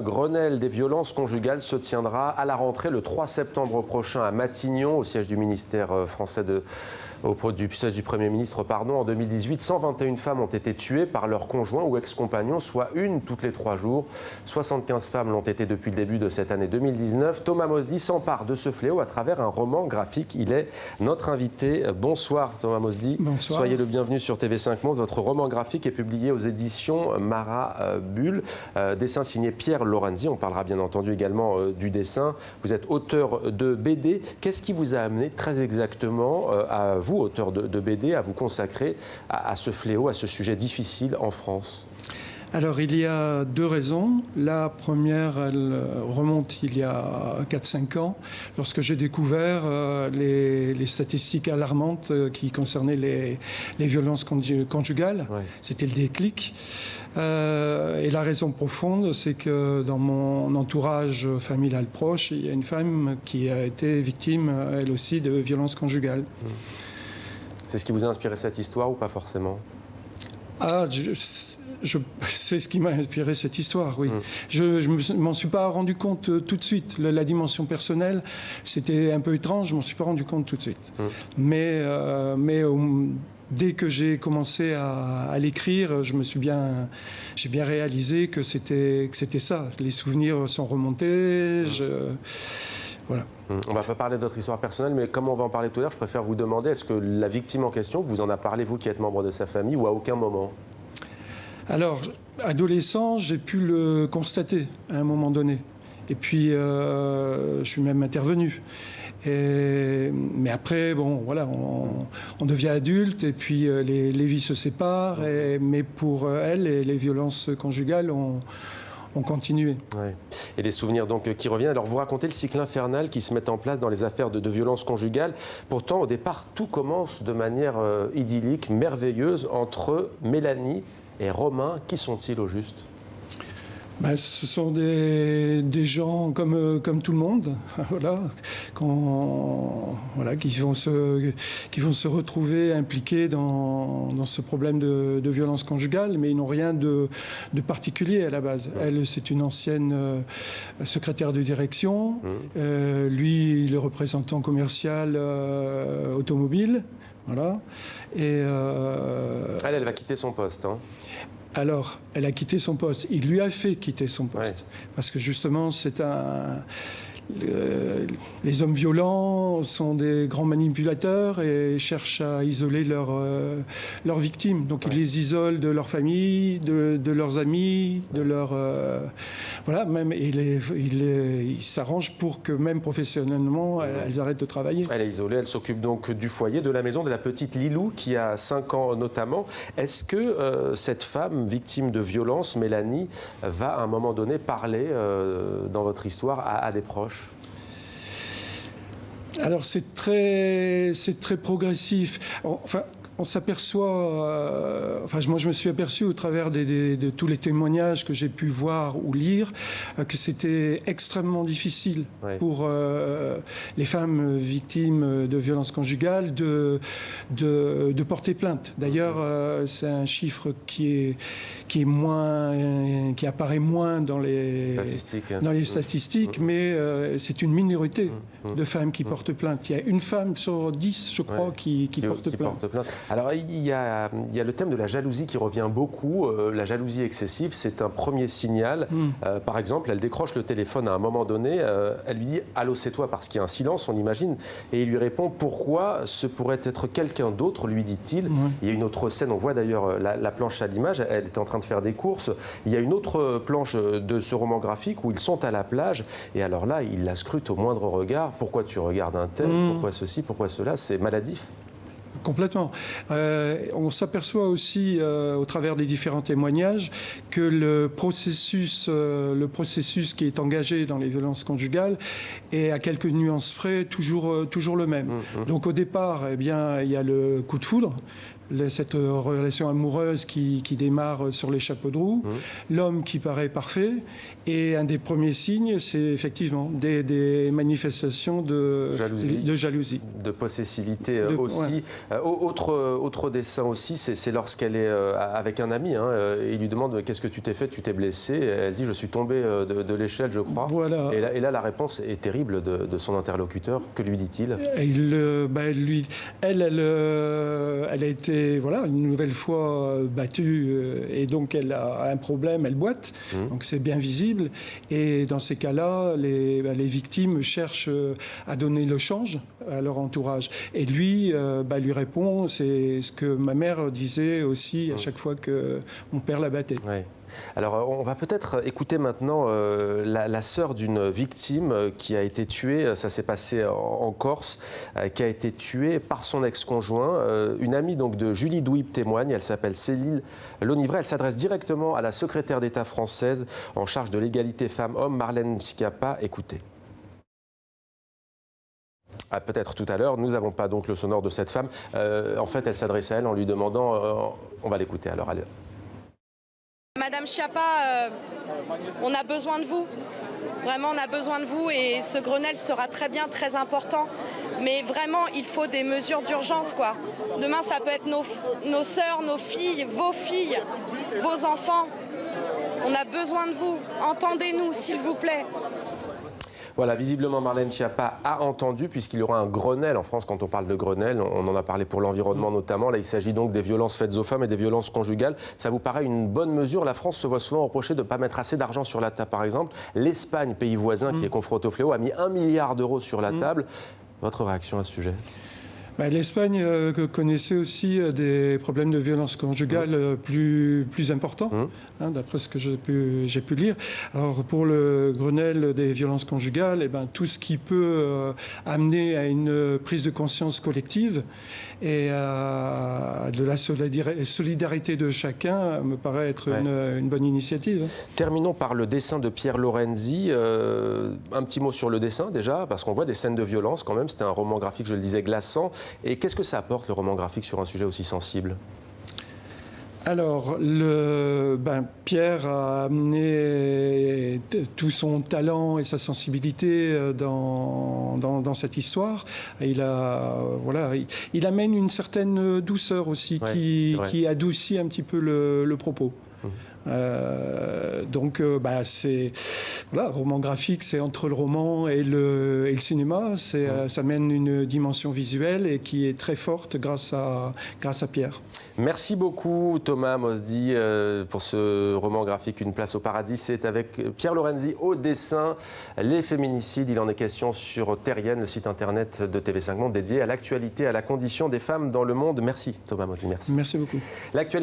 Grenelle des violences conjugales se tiendra à la rentrée le 3 septembre prochain à Matignon, au siège du ministère français du siège du Premier ministre. En 2018, 121 femmes ont été tuées par leur conjoint ou ex-compagnon, soit une toutes les 3 jours. 75 femmes l'ont été depuis le début de cette année 2019. Thomas Mosdy s'empare de ce fléau à travers un roman graphique. Il est notre invité. Bonsoir Thomas Mosdy. Bonsoir. Soyez le bienvenu sur TV5 Monde. Votre roman graphique est publié aux éditions Mara Bull. Dessin signé Pierre Lorenzi. On parlera bien entendu également du dessin. Vous êtes auteur de BD. Qu'est-ce qui vous a amené très exactement à vous, auteur de BD, à vous consacrer à ce fléau, à ce sujet difficile en France? Alors, il y a 2 raisons. La première, elle remonte il y a 4-5 ans, lorsque j'ai découvert les statistiques alarmantes qui concernaient les violences conjugales. Ouais. C'était le déclic. Et la raison profonde, c'est que dans mon entourage familial proche, il y a une femme qui a été victime, elle aussi, de violences conjugales. C'est ce qui vous a inspiré cette histoire ou pas forcément? C'est ce qui m'a inspiré cette histoire, oui. Je ne m'en suis pas rendu compte tout de suite. La dimension personnelle, c'était un peu étrange, je ne m'en suis pas rendu compte tout de suite. Mais dès que j'ai commencé à l'écrire, j'ai bien réalisé que c'était ça. Les souvenirs sont remontés, voilà. On va pas parler de votre histoire personnelle, mais comme on va en parler tout à l'heure, je préfère vous demander, est-ce que la victime en question, vous en a parlé, vous qui êtes membre de sa famille, ou à aucun moment? Alors, adolescent, j'ai pu le constater à un moment donné. Et puis, je suis même intervenu. Mais après, bon, voilà, on devient adulte et puis les vies se séparent. Mais pour elle, les violences conjugales ont continué. Ouais. Et les souvenirs donc qui reviennent. Alors vous racontez le cycle infernal qui se met en place dans les affaires de violences conjugales. Pourtant, au départ, tout commence de manière idyllique, merveilleuse entre Mélanie et Romain. Qui sont-ils au juste? Ce sont des gens comme tout le monde, voilà, qui vont se retrouver impliqués dans ce problème de violence conjugale, mais ils n'ont rien de particulier à la base. Elle, c'est une ancienne secrétaire de direction. Lui, il est représentant commercial automobile. Voilà. Et elle va quitter son poste. Alors, elle a quitté son poste. Il lui a fait quitter son poste. Ouais. Parce que justement, les hommes violents sont des grands manipulateurs et cherchent à isoler leurs victimes. Donc, ils les isolent de leur famille, de leurs amis, de leur... voilà, même ils s'arrangent pour que même professionnellement, elles arrêtent de travailler. Elle est isolée, elle s'occupe donc du foyer, de la maison, de la petite Lilou qui a 5 ans notamment. Est-ce que cette femme victime de violence, Mélanie, va à un moment donné parler dans votre histoire à des proches? Alors c'est très progressif. On s'aperçoit, moi je me suis aperçu au travers de tous les témoignages que j'ai pu voir ou lire, que c'était extrêmement difficile pour les femmes victimes de violences conjugales de porter plainte. D'ailleurs, c'est un chiffre qui apparaît moins dans les statistiques, mais c'est une minorité de femmes qui portent plainte. Il y a une femme sur 10, je crois, qui porte plainte. Alors, il y a le thème de la jalousie qui revient beaucoup. La jalousie excessive, c'est un premier signal. Par exemple, elle décroche le téléphone à un moment donné. Elle lui dit « Allô, c'est toi ?» parce qu'il y a un silence, on imagine. Et il lui répond « Pourquoi ce pourrait être quelqu'un d'autre ?» lui dit-il. Il y a une autre scène, on voit d'ailleurs la planche à l'image. Elle était en train de faire des courses. Il y a une autre planche de ce roman graphique où ils sont à la plage. Et alors là, il la scrute au moindre regard. « Pourquoi tu regardes un tel ? Pourquoi ceci ? Pourquoi cela ?» C'est maladif. Complètement. On s'aperçoit aussi, au travers des différents témoignages, que le processus qui est engagé dans les violences conjugales est à quelques nuances près toujours le même. Donc au départ, eh bien, il y a le coup de foudre. cette relation amoureuse qui démarre sur les chapeaux de roue, l'homme qui paraît parfait, et un des premiers signes, c'est effectivement des manifestations de jalousie. De possessivité aussi. Ouais. Autre dessin aussi, c'est lorsqu'elle est avec un ami, il lui demande qu'est-ce que tu t'es fait, tu t'es blessé, elle dit je suis tombée de l'échelle, je crois. Voilà. Et là, la réponse est terrible de son interlocuteur. Que lui dit-il? Elle a été une nouvelle fois battue et donc elle a un problème, elle boite, donc c'est bien visible. Et dans ces cas-là, les victimes cherchent à donner le change à leur entourage. Et lui répond, c'est ce que ma mère disait aussi à chaque fois que mon père la battait. Ouais. Alors, on va peut-être écouter maintenant la sœur d'une victime qui a été tuée, ça s'est passé en Corse, qui a été tuée par son ex-conjoint. Une amie donc de Julie Douib témoigne, elle s'appelle Céline Lonivray, elle s'adresse directement à la secrétaire d'État française en charge de l'égalité femmes-hommes, Marlène Schiappa. Écoutez. Peut-être tout à l'heure, nous n'avons pas donc le sonore de cette femme. En fait, elle s'adresse à elle en lui demandant, on va l'écouter alors. Allez. Madame Schiappa, on a besoin de vous. Vraiment, on a besoin de vous et ce Grenelle sera très bien, très important. Mais vraiment, il faut des mesures d'urgence, quoi. Demain, ça peut être nos sœurs, nos filles, vos enfants. On a besoin de vous. Entendez-nous, s'il vous plaît. Voilà, visiblement Marlène Schiappa a entendu, puisqu'il y aura un Grenelle en France. Quand on parle de Grenelle, on en a parlé pour l'environnement notamment. Là, il s'agit donc des violences faites aux femmes et des violences conjugales. Ça vous paraît une bonne mesure? La France se voit souvent reprocher de ne pas mettre assez d'argent sur la table, par exemple. L'Espagne, pays voisin qui est confronté au fléau, a mis 1 milliard d'euros sur la table. Votre réaction à ce sujet? L'Espagne connaissait aussi des problèmes de violence conjugale plus importants, d'après ce que j'ai pu lire. Alors pour le Grenelle des violences conjugales, tout ce qui peut amener à une prise de conscience collective et à de la solidarité de chacun me paraît être une bonne initiative. Terminons par le dessin de Pierre Lorenzi. Un petit mot sur le dessin déjà, parce qu'on voit des scènes de violence quand même. C'était un roman graphique, je le disais, glaçant. Et qu'est-ce que ça apporte, le roman graphique, sur un sujet aussi sensible? Alors, Pierre a amené tout son talent et sa sensibilité dans cette histoire. Il amène une certaine douceur aussi qui adoucit un petit peu le propos. Roman graphique, c'est entre le roman et le cinéma. Ça mène une dimension visuelle et qui est très forte grâce à Pierre. Merci beaucoup Thomas Mosdy pour ce roman graphique Une place au paradis. C'est avec Pierre Lorenzi au dessin. Les féminicides, il en est question sur Terrienne, le site internet de TV5 Monde dédié à l'actualité, à la condition des femmes dans le monde. Merci Thomas Mosdy, merci. Merci beaucoup. L'actualité